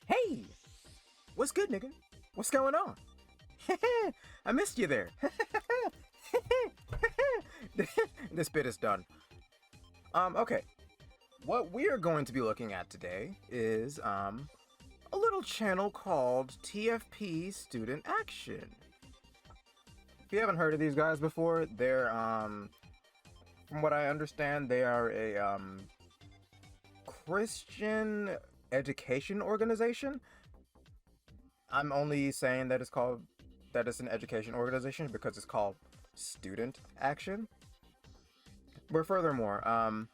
Hey, what's good, nigga? What's going on? I missed you there. This bit is done. Okay. What we are going to be looking at today is a little channel called TFP Student Action. If you haven't heard of these guys before, they're from what I understand, they are a Christian education organization. I'm only saying that it's an education organization because it's called Student Action. But furthermore,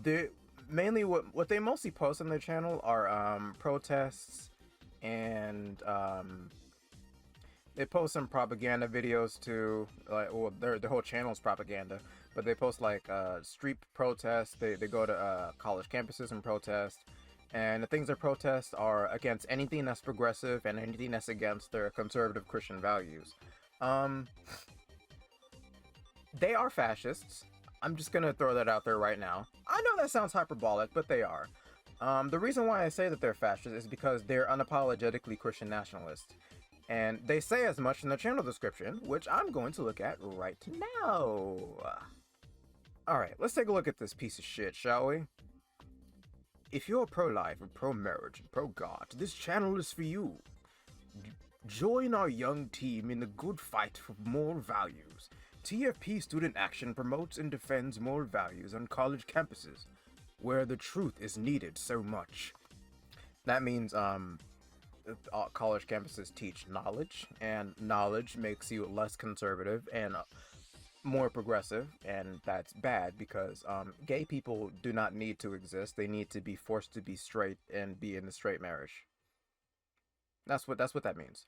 they mainly what they mostly post on their channel are protests, and they post some propaganda videos too. Like, well, their whole channel is propaganda, but they post like street protests. They go to college campuses and protest. And the things they protest are against anything that's progressive and anything that's against their conservative Christian values. They are fascists. I'm just gonna throw that out there right now. I know that sounds hyperbolic, but they are. The reason why I say that they're fascists is because they're unapologetically Christian nationalists. And they say as much in the channel description, which I'm going to look at right now. Alright, let's take a look at this piece of shit, shall we? If you're pro-life, or pro-marriage, and pro-God, this channel is for you. Join our young team in the good fight for moral values. TFP Student Action promotes and defends moral values on college campuses, where the truth is needed so much. That means, college campuses teach knowledge, and knowledge makes you less conservative and more progressive, and that's bad because gay people do not need to exist. They need to be forced to be straight and be in a straight marriage. That's what that means.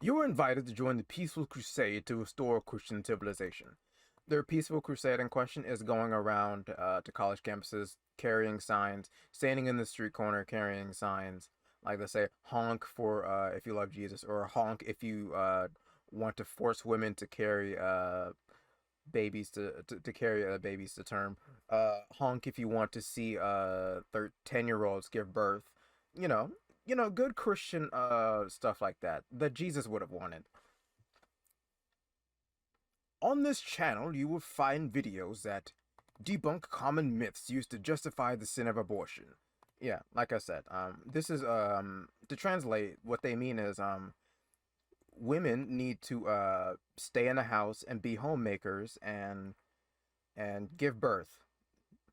You are invited to join the peaceful crusade to restore Christian civilization. Their peaceful crusade in question is going around to college campuses, carrying signs, standing in the street corner carrying signs, like they say, honk for if you love Jesus, or honk if you want to force women to carry babies to carry babies to term. Honk if you want to see 10-year-olds give birth. Good Christian stuff like that Jesus would have wanted. On this channel, you will find videos that debunk common myths used to justify the sin of abortion. Yeah, like I said, this is to translate, what they mean is women need to stay in the house and be homemakers and give birth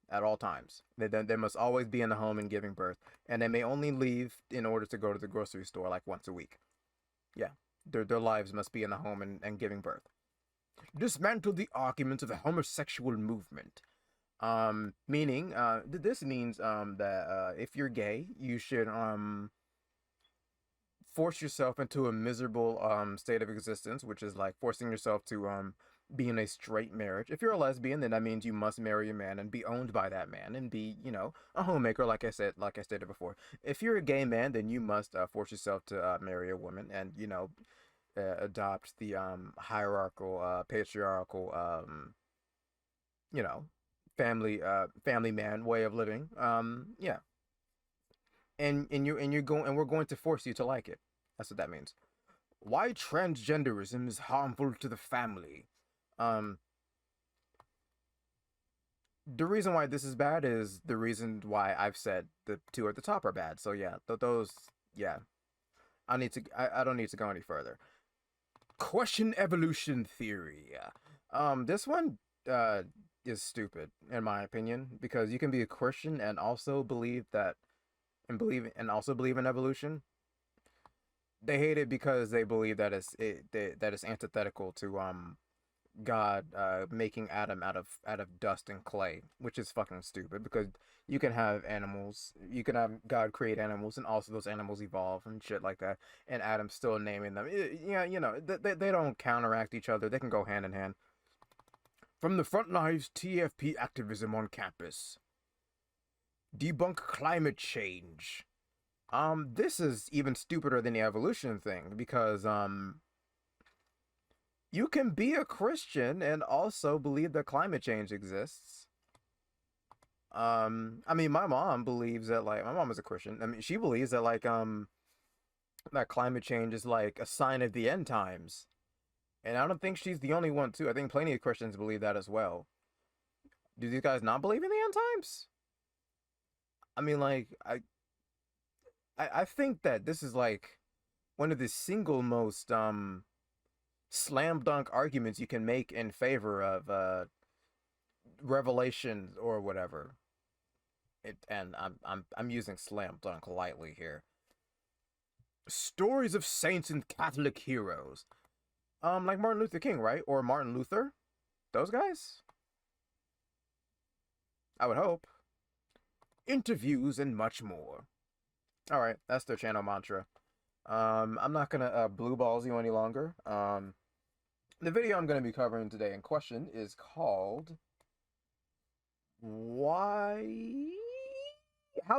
at all times. They must always be in the home and giving birth, and they may only leave in order to go to the grocery store like once a week. Yeah, their lives must be in the home and giving birth. Dismantle the arguments of the homosexual movement. Meaning, this means that if you're gay, you should force yourself into a miserable state of existence, which is like forcing yourself to be in a straight marriage. If you're a lesbian, then that means you must marry a man and be owned by that man and be, a homemaker, like I stated before. If you're a gay man, then you must force yourself to marry a woman and, adopt the hierarchical, patriarchal, family man way of living. Yeah. And we're going to force you to like it. That's what that means. Why transgenderism is harmful to the family. The reason why this is bad is the reason why I've said the two at the top are bad. So yeah, those, yeah. I don't need to go any further. Question evolution theory. This one is stupid in my opinion, because you can be a Christian and also believe in evolution. They hate it because they believe that it's antithetical to God making Adam out of dust and clay, which is fucking stupid, because you can have God create animals and also those animals evolve and shit like that, and Adam's still naming them. Yeah, they don't counteract each other. They can go hand in hand. From the front lines, TFP activism on campus. Debunk climate change. This is even stupider than the evolution thing, because You can be a Christian and also believe that climate change exists. I mean, my mom believes that, like, my mom is a Christian. I mean, she believes that, like, that climate change is like a sign of the end times. And I don't think she's the only one too. I think plenty of Christians believe that as well. Do these guys not believe in the end times? I mean, like, I think that this is like one of the single most slam dunk arguments you can make in favor of Revelation or whatever. And I'm using slam dunk lightly here. Stories of saints and Catholic heroes. Like Martin Luther King, right? Or Martin Luther? Those guys? I would hope. Interviews and much more. Alright, that's their channel mantra. I'm not gonna blue balls you any longer. The video I'm gonna be covering today in question is called How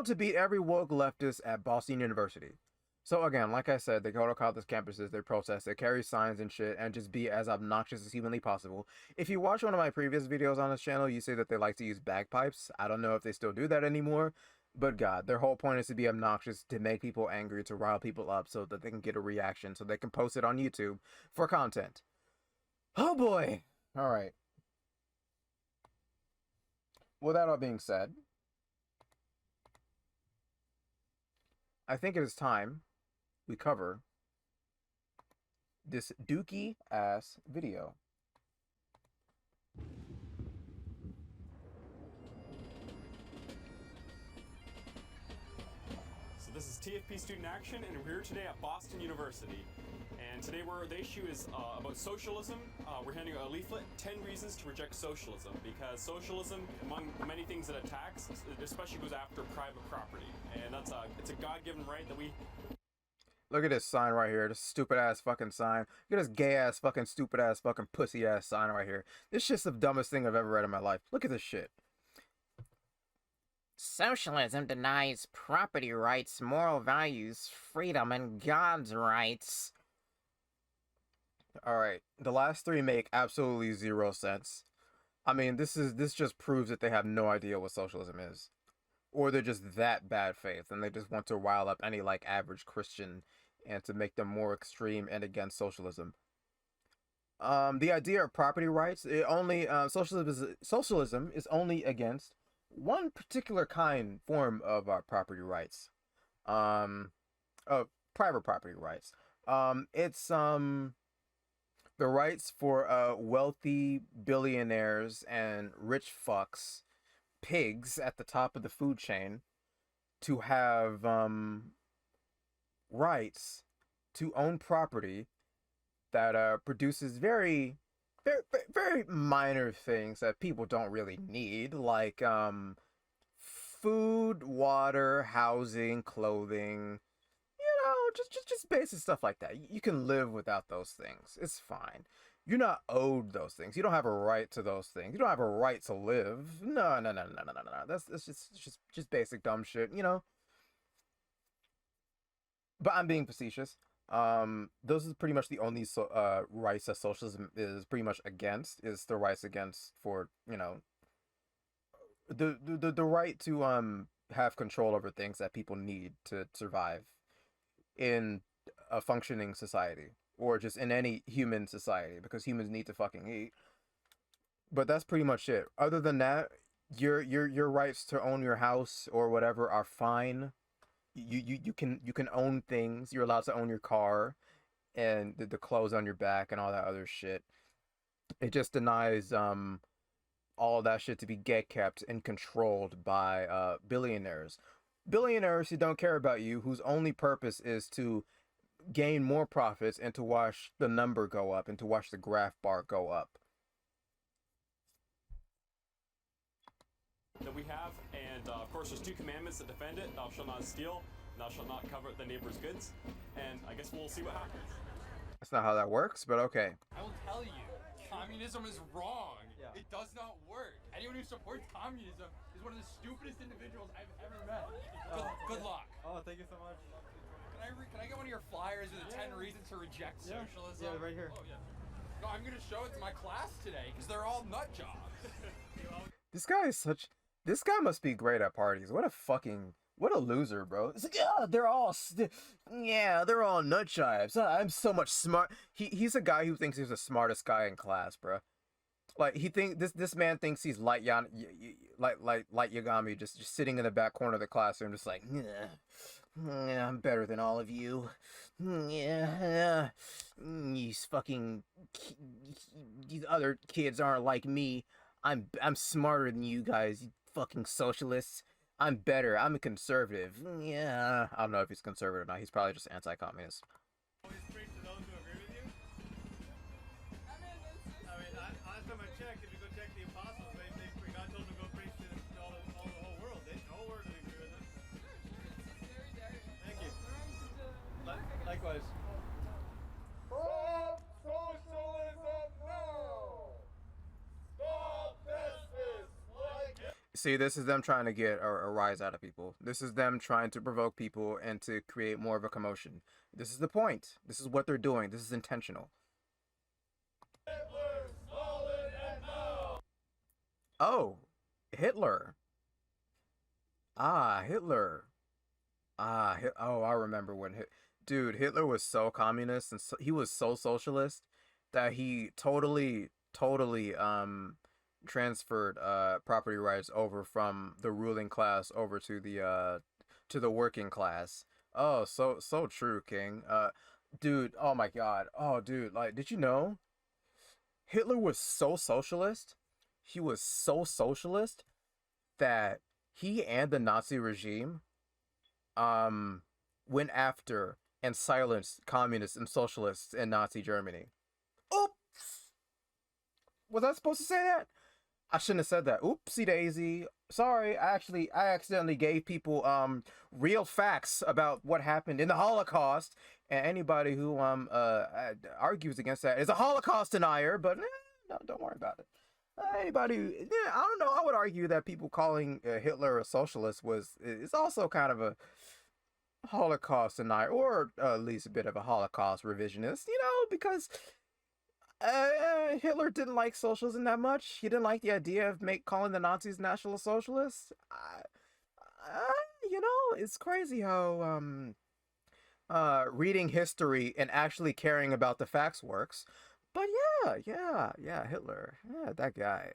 to Beat Every Woke Leftist at Boston University. So again, like I said, they go to college campuses, they protest, they carry signs and shit, and just be as obnoxious as humanly possible. If you watch one of my previous videos on this channel, you see that they like to use bagpipes. I don't know if they still do that anymore, but God, their whole point is to be obnoxious, to make people angry, to rile people up so that they can get a reaction, so they can post it on YouTube for content. Oh boy! Alright. With that all being said, I think it is time we cover this dookie ass video. So this is TFP Student Action, and we're here today at Boston University. And today the issue is about socialism. We're handing out a leaflet, 10 reasons to reject socialism, because socialism, among the many things it attacks, it especially goes after private property. And it's a God-given right that we... Look at this sign right here, this stupid ass fucking sign. Look at this gay ass fucking stupid ass fucking pussy ass sign right here. This shit's the dumbest thing I've ever read in my life. Look at this shit. Socialism denies property rights, moral values, freedom, and God's rights. Alright, the last three make absolutely zero sense. I mean, this just proves that they have no idea what socialism is. Or they're just that bad faith and they just want to rile up any like average Christian and to make them more extreme and against socialism. The idea of property rights, socialism is only against one particular form of property rights. Of private property rights. It's the rights for wealthy billionaires and rich fucks, pigs at the top of the food chain, to have rights to own property that produces very, very, very minor things that people don't really need, like food, water, housing, clothing. You know, just basic stuff like that. You can live without those things. It's fine. You're not owed those things. You don't have a right to those things. You don't have a right to live. No. That's just basic dumb shit, you know. But I'm being facetious. Those is pretty much the only rights that socialism is pretty much against, is the rights against for, you know, the right to have control over things that people need to survive in a functioning society, or just in any human society, because humans need to fucking eat. But that's pretty much it. Other than that, your rights to own your house or whatever are fine. You can own things. You're allowed to own your car and the clothes on your back and all that other shit. It just denies all that shit to be get kept and controlled by billionaires. Billionaires who don't care about you, whose only purpose is to gain more profits and to watch the number go up and to watch the graph bar go up. That we have, and of course there's 2 commandments that defend it. Thou shalt not steal, and thou shalt not covet the neighbor's goods. And I guess we'll see what happens. That's not how that works, but okay. I will tell you, communism is wrong. Yeah. It does not work. Anyone who supports communism is one of the stupidest individuals I've ever met. Good luck. Oh, thank you so much. Can I get one of your flyers with the 10 reasons to reject socialism? Yeah, right here. Oh, yeah. No, I'm gonna show it to my class today because they're all nut jobs. This guy must be great at parties. What a loser, bro. It's like, yeah, they're all nut jobs. I'm so much smart. He's a guy who thinks he's the smartest guy in class, bro. Like this man thinks he's light Yagami, just sitting in the back corner of the classroom, just like, yeah, I'm better than all of you. Yeah, these other kids aren't like me. I'm smarter than you guys, you fucking socialists. I'm better. I'm a conservative. Yeah, I don't know if he's conservative or not. He's probably just anti-communist. Always preach to those who agree with you. I mean, last time I checked, if you go check the apostles, God told them to go preach to all the whole world. The whole world would agree with them. Thank you. Likewise. Stop socialism now! Stop business like it. See, this is them trying to get a rise out of people. This is them trying to provoke people and to create more of a commotion. This is the point. This is what they're doing. This is intentional. Hitler, Stalin, and Mao! Oh, Hitler. Hitler. Oh, I remember when dude, Hitler was so communist and he was so socialist that he totally transferred property rights over from the ruling class over to the working class. Oh, so true, King. Dude, oh my God. Oh, dude, like, did you know Hitler was so socialist? He was so socialist that he and the Nazi regime went after and silenced communists and socialists in Nazi Germany. Oops! Was I supposed to say that? I shouldn't have said that. Oopsie daisy. Sorry, I accidentally gave people real facts about what happened in the Holocaust, and anybody who argues against that is a Holocaust denier, but no, don't worry about it. I don't know, I would argue that people calling Hitler a socialist is also kind of a Holocaust denier, or at least a bit of a Holocaust revisionist, because Hitler didn't like socialism that much. He didn't like the idea of calling the Nazis National Socialists. It's crazy how reading history and actually caring about the facts works. But yeah, Hitler. Yeah, that guy.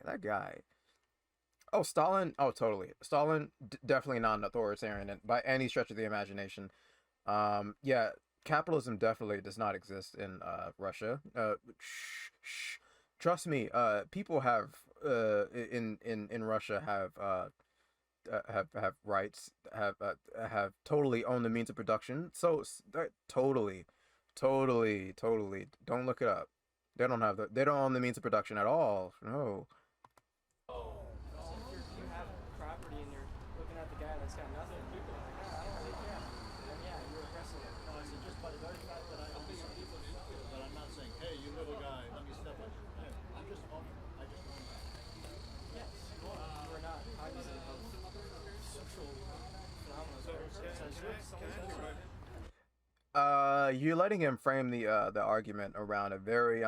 Oh, Stalin. Oh, totally. Stalin, definitely not an authoritarian by any stretch of the imagination. Yeah, capitalism definitely does not exist in Russia. Trust me. People have in Russia have rights, have totally own the means of production. So totally. Don't look it up. They don't own the means of production at all. No. If you have property and you're looking at the guy that's got nothing, people are like, I don't really care. And yeah, you're aggressive. No, I mean, just by the very fact that I own something, that I'm not saying, hey, you little guy, let me step on you. I just own that. Yes, you are not cognizant of social phenomena. You're letting him frame the argument around a very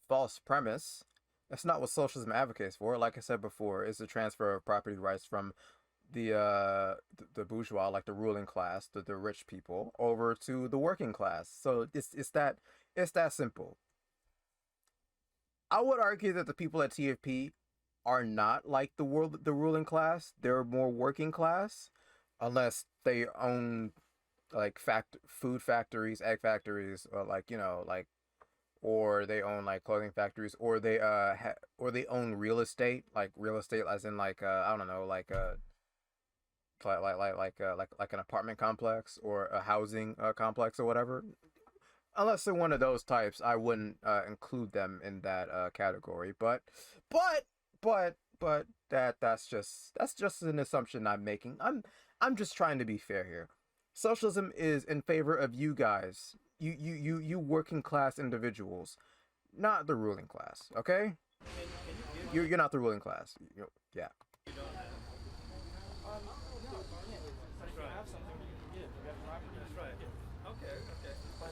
false premise. That's not what socialism advocates for. Like I said before, it's the transfer of property rights from the bourgeois, like the ruling class, the rich people, over to the working class. So it's that simple. I would argue that the people at TFP are not like the ruling class. They're more working class, unless they own like food factories, egg factories, or or they own like clothing factories, or they own real estate, as in I don't know, like an apartment complex or a housing complex or whatever. Unless they're one of those types, I wouldn't include them in that category. But that's just an assumption I'm making. I'm just trying to be fair here. Socialism is in favor of you guys. You working class individuals, not the ruling class, okay? You're not the ruling class. Yeah. If you have something, you can get it. You have property. That's right. Okay.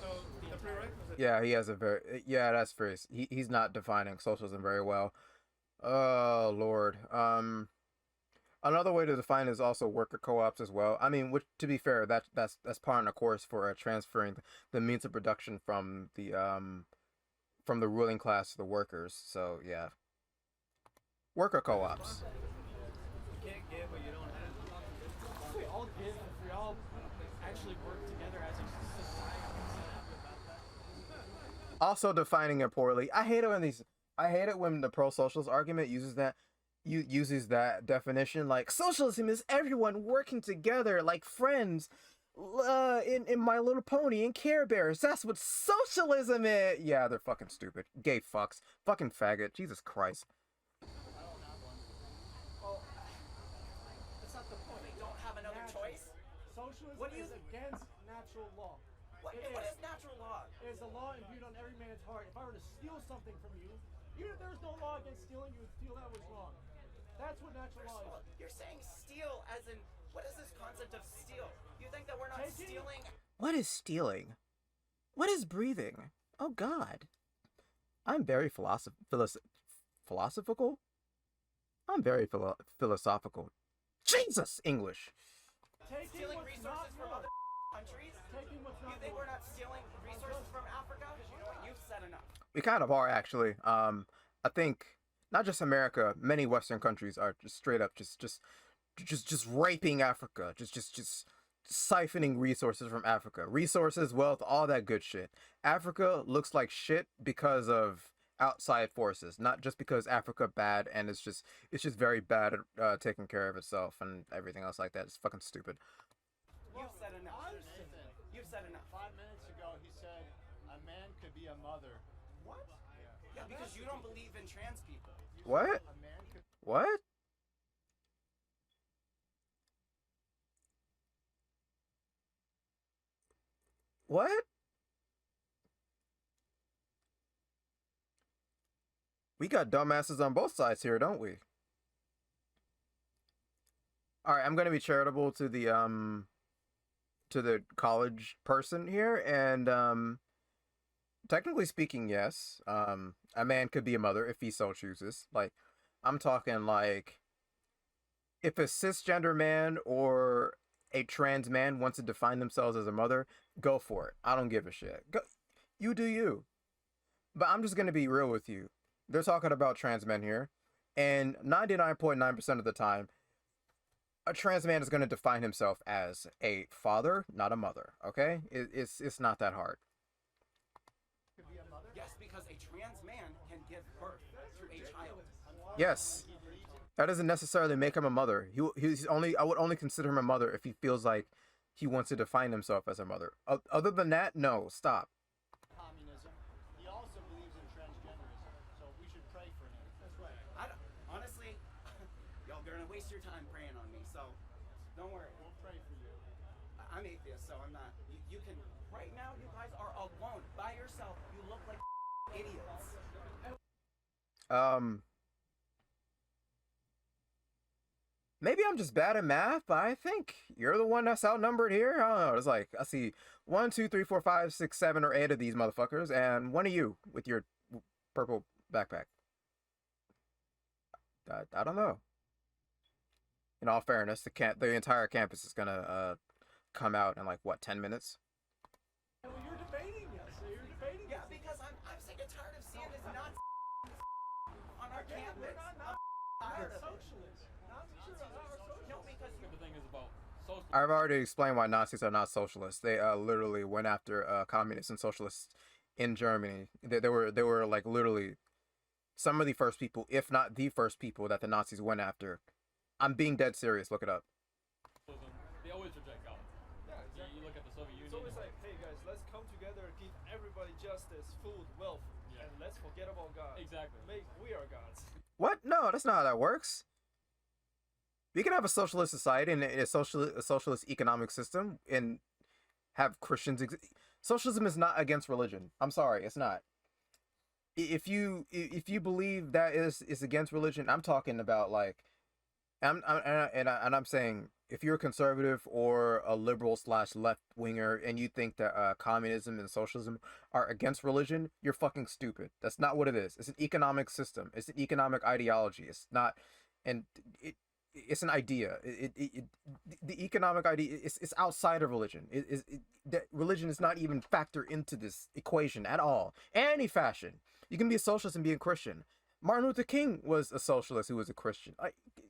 So the prerequisite. Yeah, he has a very yeah. That's very. He's not defining socialism very well. Oh Lord. Another way to define it is also worker co-ops as well. I mean, which to be fair, that's part of the course for transferring the means of production from the ruling class to the workers. So yeah, worker co-ops. You can't give what you don't have. If we all give, if we all actually work together as a society. Also defining it poorly. I hate it when these. I hate it when the pro-socialist argument uses that definition. Like socialism is everyone working together like friends. In My Little Pony and Care Bears. That's what socialism is. Yeah, they're fucking stupid. Gay fucks. Fucking faggot. Jesus Christ. Well, that's not the point. They don't have another choice? Socialism What do you- is against natural law. What It is natural law? It is a law imbued on every man's heart. If I were to steal something from you, even if there's no law against stealing, you would feel that was wrong. That's what natural First of law all, is. you're saying steal as in, what is this concept of steal? You think that we're not Taking- stealing? What is stealing? What is breathing? Oh God. I'm very philosophical? I'm very philosophical. Jesus! English. Taking Stealing what's resources not from yours. other countries? Taking what's You not think yours. we're not stealing resources from Africa? Because you know what? You've said enough. We kind of are actually. I think not just America, many Western countries are just straight up just raping Africa, just siphoning resources from Africa, resources, wealth, all that good shit. Africa looks like shit because of outside forces, not just because Africa bad and it's just very bad at taking care of itself and everything else like that. It's fucking stupid. You've said enough. You've said enough. 5 minutes ago, he said a man could be a mother. What? Yeah, because you don't believe in trans people. What? A man could. What? What? We got dumbasses on both sides here, don't we? All right, I'm gonna be charitable to the college person here, and technically speaking, yes, a man could be a mother if he so chooses. Like, I'm talking like if a cisgender man or a trans man wants to define themselves as a mother, go for it. I don't give a shit. Go, you do you. But I'm just gonna be real with you. They're talking about trans men here, and 99.9% of the time, a trans man is going to define himself as a father, not a mother. Okay, it's not that hard. Yes, because a trans man can give birth to a child. Yes, that doesn't necessarily make him a mother. He's only, I would only consider him a mother if he feels like he wants to define himself as a mother. Other than that, no, stop. Communism. He also believes in transgenderism, so we should pray for him. That's right. Honestly, y'all gonna waste your time praying on me, so don't worry. We'll pray for you. I'm atheist, so I'm not. You can. Right now, you guys are alone by yourself. You look like idiots. Maybe I'm just bad at math, but I think you're the one that's outnumbered here. I don't know. It's like, I see 1, 2, 3, 4, 5, 6, 7, or 8 of these motherfuckers, and one of you with your purple backpack. I don't know. In all fairness, the entire campus is gonna come out in like what, 10 minutes? Well, you're debating us. So you're debating Yeah, us. because I'm sick and tired of seeing this nonsense on our Again, campus. we're not tired of it. socialists. Nazis are not socialists. No, because The thing is about social. I've already explained why Nazis are not socialists. They literally went after communists and socialists in Germany. They were like literally some of the first people, if not the first people, that the Nazis went after. I'm being dead serious. Look it up. They always reject God. Yeah, exactly. You look at the Soviet Union. It's always like, hey guys, let's come together, give everybody justice, food, wealth, Yeah. and let's forget about God. Exactly. We are gods. What? No, that's not how that works. We can have a socialist society and a socialist economic system and have Christians. Socialism is not against religion. I'm sorry, it's not. If you believe that is against religion, I'm talking about like, I'm saying if you're a conservative or a liberal slash left winger and you think that communism and socialism are against religion, you're fucking stupid. That's not what it is. It's an economic system. It's an economic ideology. It's not, and it's an idea. The economic idea is outside of religion. That religion is not even factor into this equation at all. Any fashion. You can be a socialist and be a Christian. Martin Luther King was a socialist who was a Christian.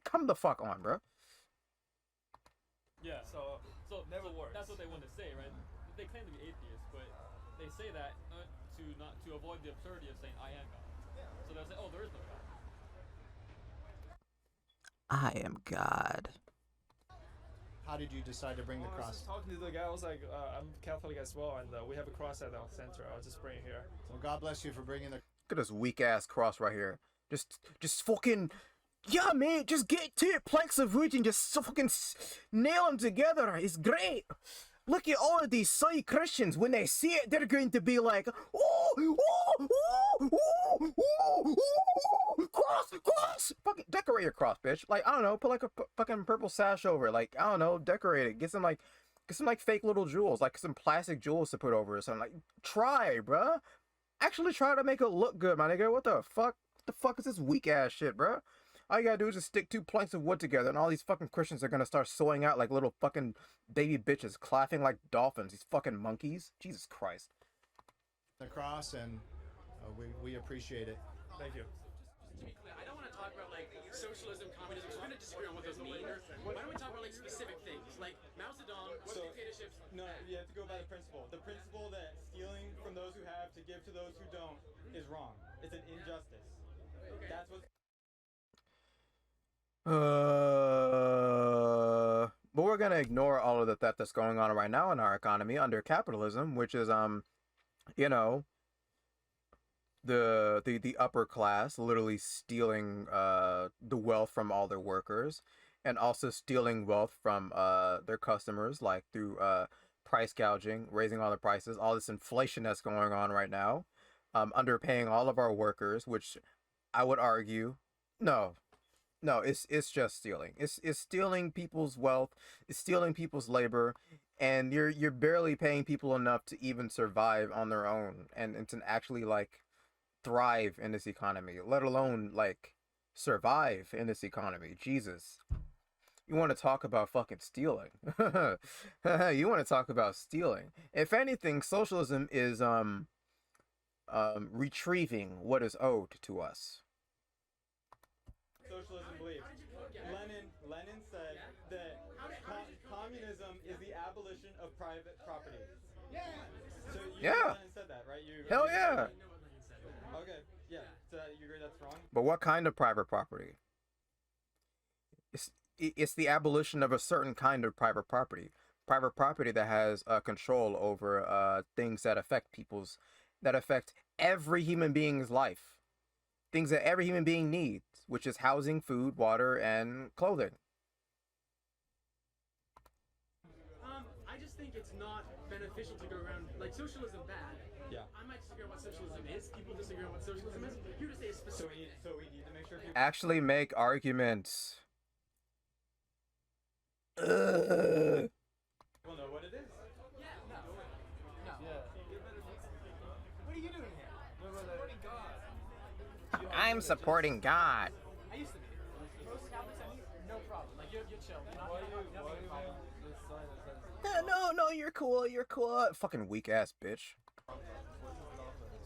Come the fuck on, bro. Yeah. So that's what they want to say, right? They claim to be atheists, but they say that to avoid the absurdity of saying I am God. So they'll say, oh, there is no God. I am God. How did you decide to bring the I was cross? just talking to the guy. I was like, I'm Catholic as well, and we have a cross at our center. I'll just bring it here. So God bless you for bringing the. Look at this weak ass cross right here. Just fucking, yeah, man. Just get 10 planks of wood and just fucking nail them together. It's great. Look at all of these soy Christians. When they see it, they're going to be like, oh, cross. Fucking decorate your cross, bitch. Like, I don't know, put like a fucking purple sash over it. Like, I don't know, decorate it. Get some like fake little jewels, like some plastic jewels to put over it. Something like, try, bruh. Actually try to make it look good, my nigga. What the fuck? What the fuck is this weak ass shit, bruh? All you gotta do is just stick 2 planks of wood together, and all these fucking Christians are gonna start sewing out like little fucking baby bitches, clapping like dolphins. These fucking monkeys. Jesus Christ. The cross, and we appreciate it. Thank you. To be clear, I don't want to talk about like socialism, communism. We're going to disagree on what those mean. Why don't we talk about like specific things, like Mao Zedong, what dictatorships? No, you have to go by the principle. The principle that stealing from those who have to give to those who don't is wrong. It's an injustice. Okay. That's what. But we're gonna ignore all of the theft that's going on right now in our economy under capitalism, which is you know, the upper class literally stealing the wealth from all their workers, and also stealing wealth from their customers, like through price gouging, raising all the prices, all this inflation that's going on right now, underpaying all of our workers, which I would argue, no, it's just stealing. It's stealing people's wealth, it's stealing people's labor, and you're barely paying people enough to even survive on their own and to actually like thrive in this economy, let alone like survive in this economy. Jesus. You want to talk about fucking stealing. You want to talk about stealing. If anything, socialism is retrieving what is owed to us. Socialism believes. Lenin said that communism is the abolition of private property. Yeah. So you know Lenin said that, right? Hell yeah. Okay. Yeah. So you agree that's wrong? But what kind of private property? It's the abolition of a certain kind of private property. Private property that has control over things that affect every human being's life. Things that every human being needs, which is housing, food, water, and clothing. I just think it's not beneficial to go around like socialism bad. Yeah. I might disagree on what socialism is. People disagree on what socialism is. You just say a specific. So we need to make sure people Actually make arguments. know what it is. Yeah. No. Yeah. What are you doing here? Supporting God. I'm supporting God. I used to be. Most Catholics, I mean, no problem. Like you're chill. You're not having a problem. No, you're cool. Fucking weak ass bitch.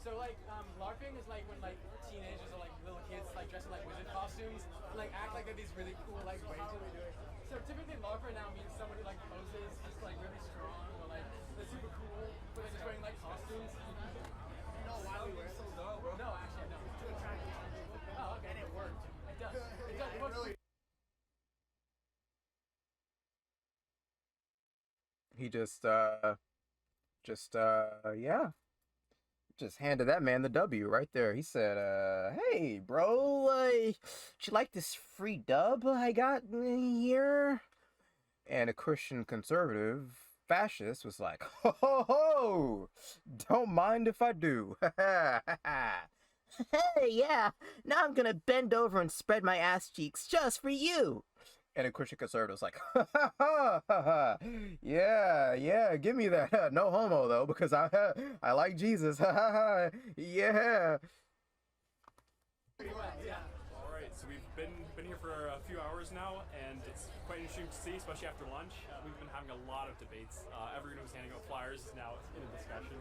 So like LARPing is like when like teenagers or like little kids like dress in like wizard costumes, like act like they're these really cool like ways of doing. So typically LARPer now means somebody like poses just like really strong or like they're super cool, but they're just wearing like costumes. No, why we wear so dull, bro? No, actually I don't. To attract people. Oh, okay, and it worked. It does. It does. It works. He just handed that man the W right there. He said, hey, bro, would you like this free dub I got here? And a Christian conservative fascist was like, ho, don't mind if I do. Hey, yeah, now I'm gonna bend over and spread my ass cheeks just for you. And a Christian conservative's like, ha ha ha ha ha, yeah, give me that. No homo though, because I like Jesus. Ha ha ha, yeah. All right, so we've been here for a few hours now, and it's quite interesting to see, especially after lunch. We've been having a lot of debates. Everyone who's handing out flyers is now in a discussion.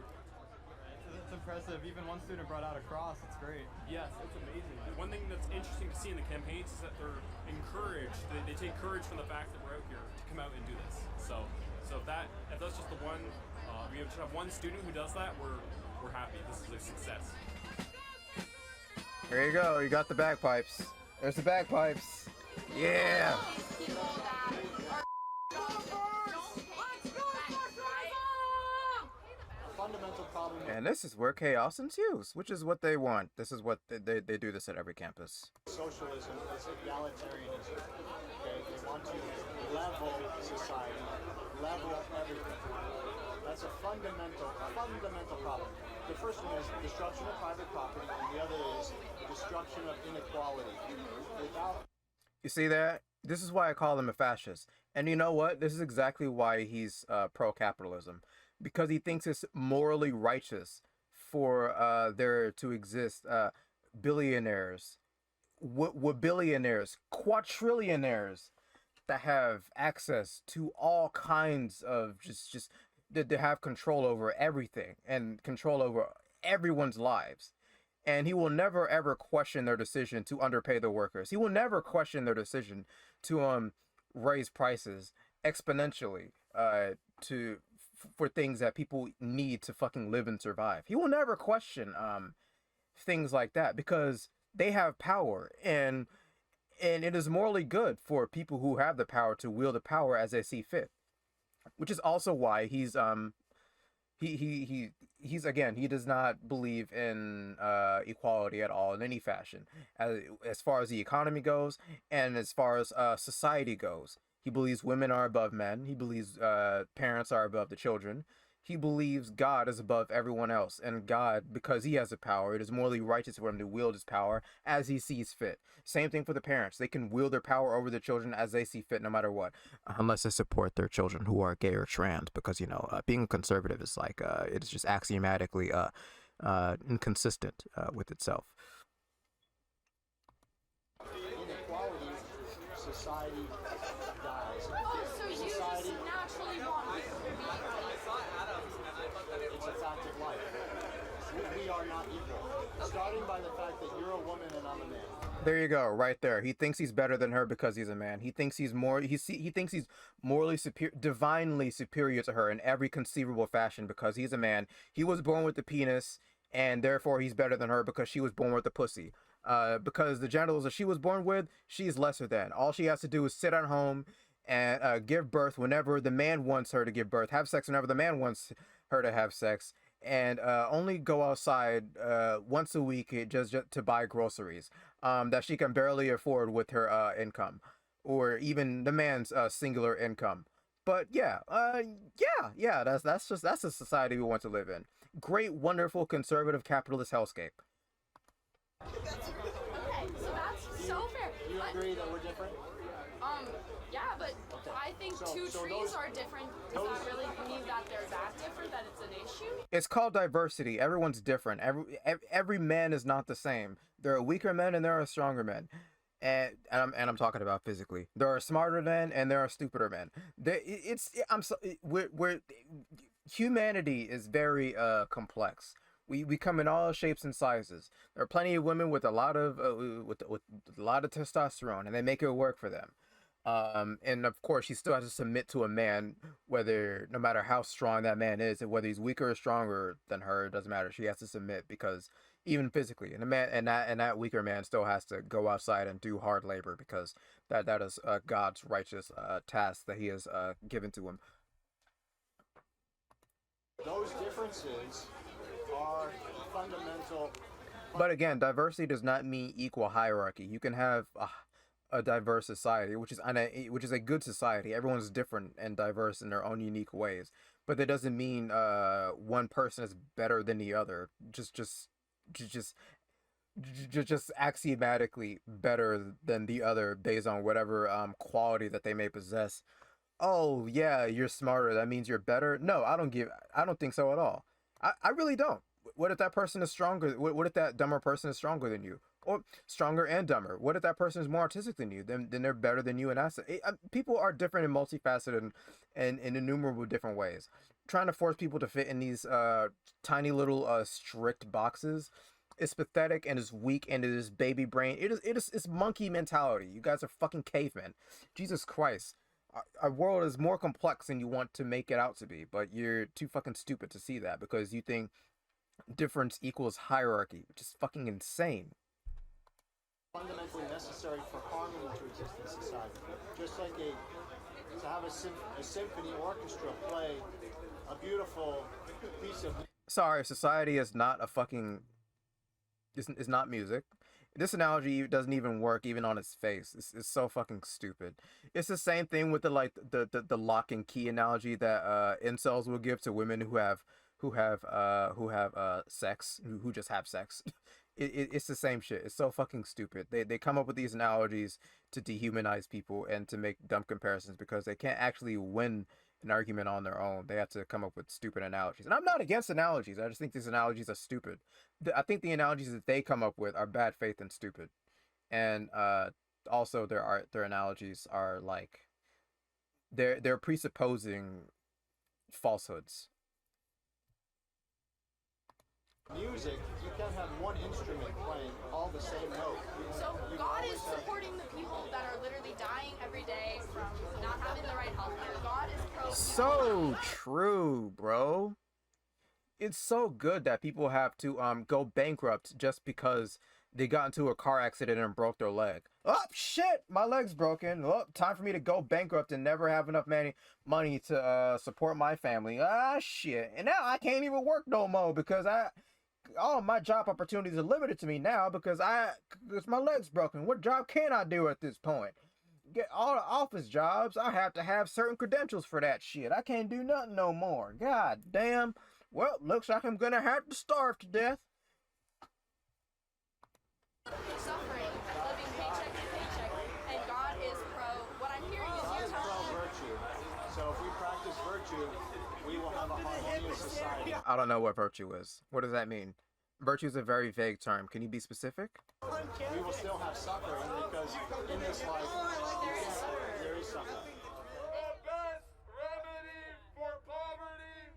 It's impressive. Even one student brought out a cross. It's great. Yes, it's amazing. One thing that's interesting to see in the campaigns is that they're encouraged. They take courage from the fact that we're out here to come out and do this. So if that's just the one, we just have one student who does that, we're happy. This is a success. There you go. You got the bagpipes. There's the bagpipes. Yeah. Fundamental problem. And this is where chaos ensues, which is what they want. This is what they do this at every campus. Socialism is egalitarianism. Okay, they want to level society, level everything. That's a fundamental problem. The first one is destruction of private property, and the other is destruction of inequality. Without You see that? This is why I call him a fascist. And you know what? This is exactly why he's pro-capitalism. Because he thinks it's morally righteous for there to exist billionaires, billionaires, quadrillionaires that have access to all kinds of just that they have control over everything and control over everyone's lives. And he will never ever question their decision to underpay the workers. He will never question their decision to raise prices exponentially for things that people need to fucking live and survive. He will never question things like that because they have power, and it is morally good for people who have the power to wield the power as they see fit. Which is also why he's again, he does not believe in equality at all in any fashion as far as the economy goes and as far as society goes. He believes women are above men. He believes parents are above the children. He believes God is above everyone else, and God, because he has the power, it is morally righteous for him to wield his power as he sees fit. Same thing for the parents. They can wield their power over their children as they see fit, no matter what, unless they support their children who are gay or trans, because, you know, being a conservative is like, it's just axiomatically inconsistent with itself. inequality, society dies. Oh, so you Society, just naturally want it's a fact of life. We are not equal. Starting by the fact that you're a woman and I'm a man. There you go, right there. He thinks he's better than her because he's a man. He thinks he's he thinks he's morally superior, divinely superior to her in every conceivable fashion because he's a man. He was born with the penis, and therefore he's better than her because she was born with the pussy. Because the genitals that she was born with, she's lesser than. All she has to do is sit at home and give birth whenever the man wants her to give birth, have sex whenever the man wants her to have sex, and only go outside once a week just to buy groceries that she can barely afford with her income, or even the man's singular income. But yeah, that's the society we want to live in. Great, wonderful, conservative, capitalist hellscape. Okay, so that's so fair. You agree that we're different? Yeah, but I think two trees are different. Does that really mean that they're that different, that it's an issue? It's called diversity. Everyone's different. Every man is not the same. There are weaker men and there are stronger men. And I'm talking about physically. There are smarter men and there are stupider men. Humanity is very complex. We come in all shapes and sizes. There are plenty of women with a lot of testosterone, and they make it work for them. And of course, she still has to submit to a man, no matter how strong that man is, and whether he's weaker or stronger than her, it doesn't matter. She has to submit because even physically, and that weaker man still has to go outside and do hard labor because that is God's righteous task that he has given to him. Those differences are fundamental. But again, diversity does not mean equal hierarchy. You can have a diverse society, which is a good society. Everyone's different and diverse in their own unique ways. But that doesn't mean one person is better than the other. Just just axiomatically better than the other based on whatever quality that they may possess. Oh yeah, you're smarter. That means you're better. No, I don't think so at all. I really don't. What if that person is stronger? What if that dumber person is stronger than you? Or stronger and dumber? What if that person is more artistic than you? Then they're better than you in that sense. People are different and multifaceted and in innumerable different ways. Trying to force people to fit in these tiny little strict boxes is pathetic and is weak and it is baby brain. It's monkey mentality. You guys are fucking cavemen. Jesus Christ. Our world is more complex than you want to make it out to be, but you're too fucking stupid to see that because you think difference equals hierarchy, which is fucking insane. Fundamentally necessary for harmony to exist in society. Just like to have a symphony orchestra play a beautiful piece of. Sorry, society is not a fucking. Is not music. This analogy doesn't even work even on its face. It's so fucking stupid. It's the same thing with the lock and key analogy that incels will give to women who have sex, who just have sex. It's the same shit. It's so fucking stupid. They come up with these analogies to dehumanize people and to make dumb comparisons because they can't actually win an argument on their own. They have to come up with stupid analogies. And I'm not against analogies. I just think these analogies are stupid. I think the analogies that they come up with are bad faith and stupid. And also their analogies are like they're presupposing falsehoods. Music, you can't have one instrument playing all the same note. So God is supporting the people that are literally dying every day from not having the right healthcare. God is pro. So true, bro. It's so good that people have to go bankrupt just because they got into a car accident and broke their leg. Oh shit, my leg's broken. Oh, time for me to go bankrupt and never have enough money to support my family. Ah shit. And now I can't even work no more because all my job opportunities are limited to me now because my leg's broken. What job can I do at this point? Get all the office jobs. I have to have certain credentials for that shit. I can't do nothing no more. God damn. Well, looks like I'm gonna have to starve to death. Suffering, living paycheck to paycheck, and God is pro. What I'm hearing is God you're is telling me. pro-virtue. So if we practice virtue, we will have a harmonious society. I don't know what virtue is. What does that mean? Virtue is a very vague term. Can you be specific? We will still have suffering because in this life, there is suffering. The best remedy for poverty,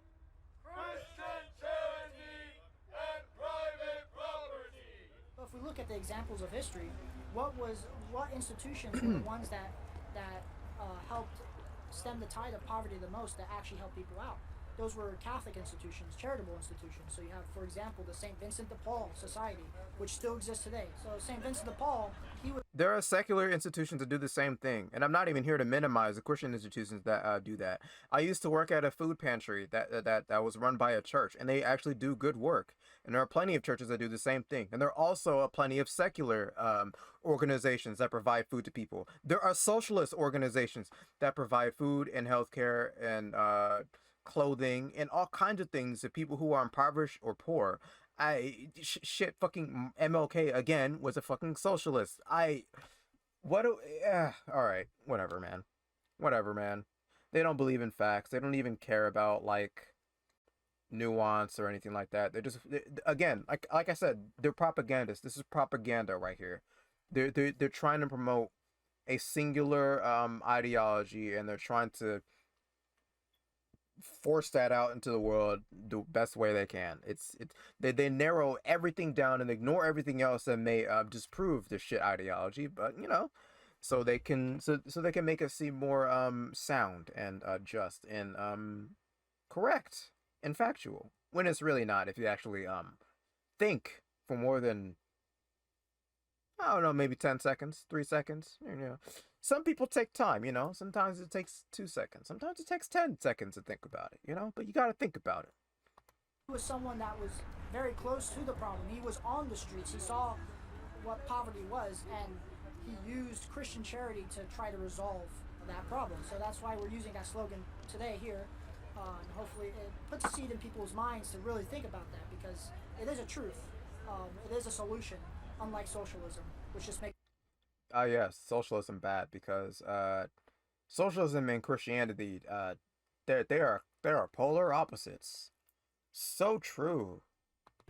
Christian charity, and private property. If we look at the examples of history, what institutions were the ones that helped stem the tide of poverty the most, that actually helped people out? Those were Catholic institutions, charitable institutions. So you have, for example, the St. Vincent de Paul Society, which still exists today. So St. Vincent de Paul, he was... There are secular institutions that do the same thing, and I'm not even here to minimize the Christian institutions that do that. I used to work at a food pantry that was run by a church, and they actually do good work. And there are plenty of churches that do the same thing. And there are also plenty of secular organizations that provide food to people. There are socialist organizations that provide food and healthcare and clothing and all kinds of things to people who are impoverished or poor. Fucking MLK again was a fucking socialist. All right, whatever, man. They don't believe in facts. They don't even care about like nuance or anything like that. Again, like I said, they're propagandists. This is propaganda right here. They're trying to promote a singular ideology, and they're trying to force that out into the world the best way they can. They narrow everything down and ignore everything else that may disprove the shit ideology, but so they can make it seem more sound and just and correct and factual, when it's really not. If you actually think for more than, I don't know, maybe 10 seconds, 3 seconds, Some people take time, Sometimes it takes 2 seconds. Sometimes it takes 10 seconds to think about it, But you got to think about it. He was someone that was very close to the problem. He was on the streets. He saw what poverty was, and he used Christian charity to try to resolve that problem. So that's why we're using that slogan today here. And hopefully it puts a seed in people's minds to really think about that, because it is a truth. It is a solution. unlike socialism, which just makes Yes, socialism bad because socialism and Christianity they are polar opposites. So true.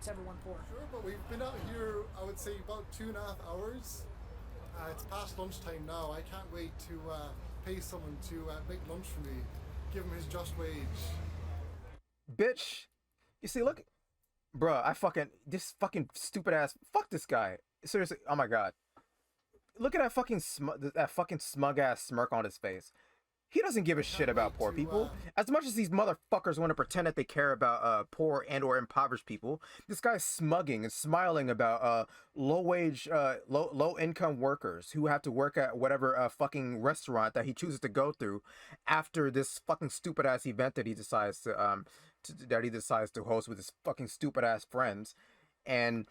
everyone poor. Sure, but we've been out here, I would say, about 2.5 hours. It's past lunchtime now. I can't wait to pay someone to make lunch for me, give him his just wage. Bitch, you see, look, bruh, this fucking stupid ass, fuck this guy. Seriously, oh my god. Look at that fucking smug ass smirk on his face. He doesn't give a shit about poor people. As much as these motherfuckers want to pretend that they care about poor and or impoverished people, this guy's smugging and smiling about low income workers who have to work at whatever fucking restaurant that he chooses to go through after this fucking stupid ass event that he decides to host with his fucking stupid ass friends, and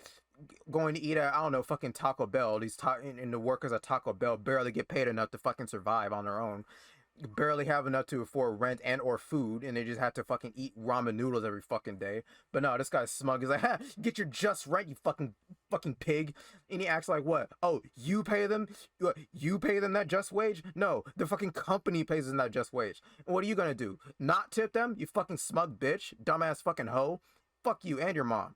going to eat at, I don't know, fucking Taco Bell. And the workers at Taco Bell barely get paid enough to fucking survive on their own, barely have enough to afford rent and or food, and they just have to fucking eat ramen noodles every fucking day. But no, this guy's smug. He's like, ha, get your just rent, you fucking pig. And he acts like, what? Oh, you pay them? You pay them that just wage? No, the fucking company pays them that just wage. And what are you gonna do? Not tip them? You fucking smug bitch, dumbass fucking hoe. Fuck you and your mom.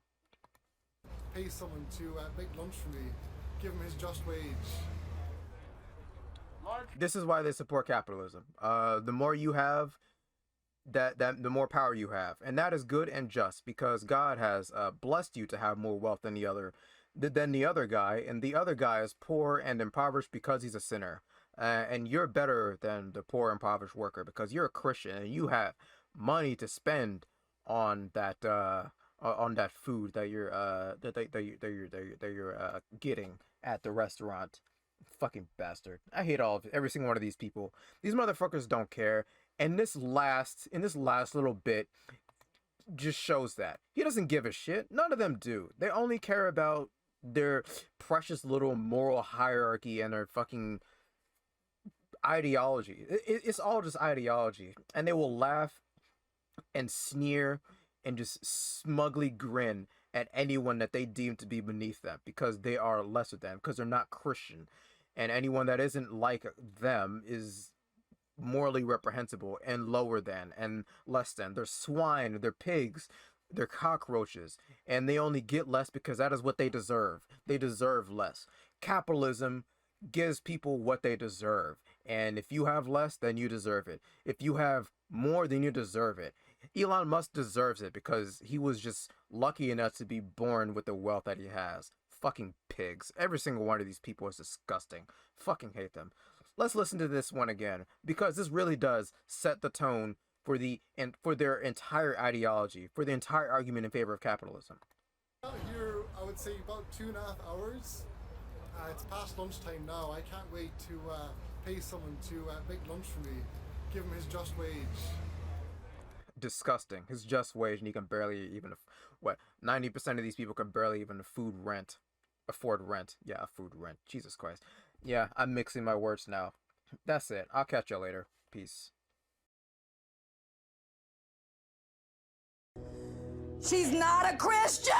Pay someone to make lunch for me, give him his just wage. This is why they support capitalism. The more you have, the more power you have, and that is good and just, because God has blessed you to have more wealth than the other guy, and the other guy is poor and impoverished because he's a sinner, and you're better than the poor impoverished worker because you're a Christian and you have money to spend on that food that you're getting at the restaurant. Fucking bastard. I hate every single one of these people. These motherfuckers don't care. And this last little bit just shows that. He doesn't give a shit. None of them do. They only care about their precious little moral hierarchy and their fucking ideology. It's all just ideology. And they will laugh and sneer and just smugly grin at anyone that they deem to be beneath them because they are lesser than, because they're not Christian. And anyone that isn't like them is morally reprehensible and lower than and less than. They're swine, they're pigs, they're cockroaches, and they only get less because that is what they deserve. They deserve less. Capitalism gives people what they deserve. And if you have less, then you deserve it. If you have more, then you deserve it. Elon Musk deserves it because he was just lucky enough to be born with the wealth that he has. Fucking pigs. Every single one of these people is disgusting. Fucking hate them. Let's listen to this one again, because this really does set the tone for their entire ideology, for the entire argument in favor of capitalism. Out here, I would say, about 2.5 hours. It's past lunchtime now. I can't wait to pay someone to make lunch for me, give him his just wage. Disgusting. His just wage, and he can barely even 90% of these people can barely even afford rent. Yeah, food rent. Jesus Christ. Yeah, I'm mixing my words now. That's it. I'll catch you later. Peace. She's not a Christian!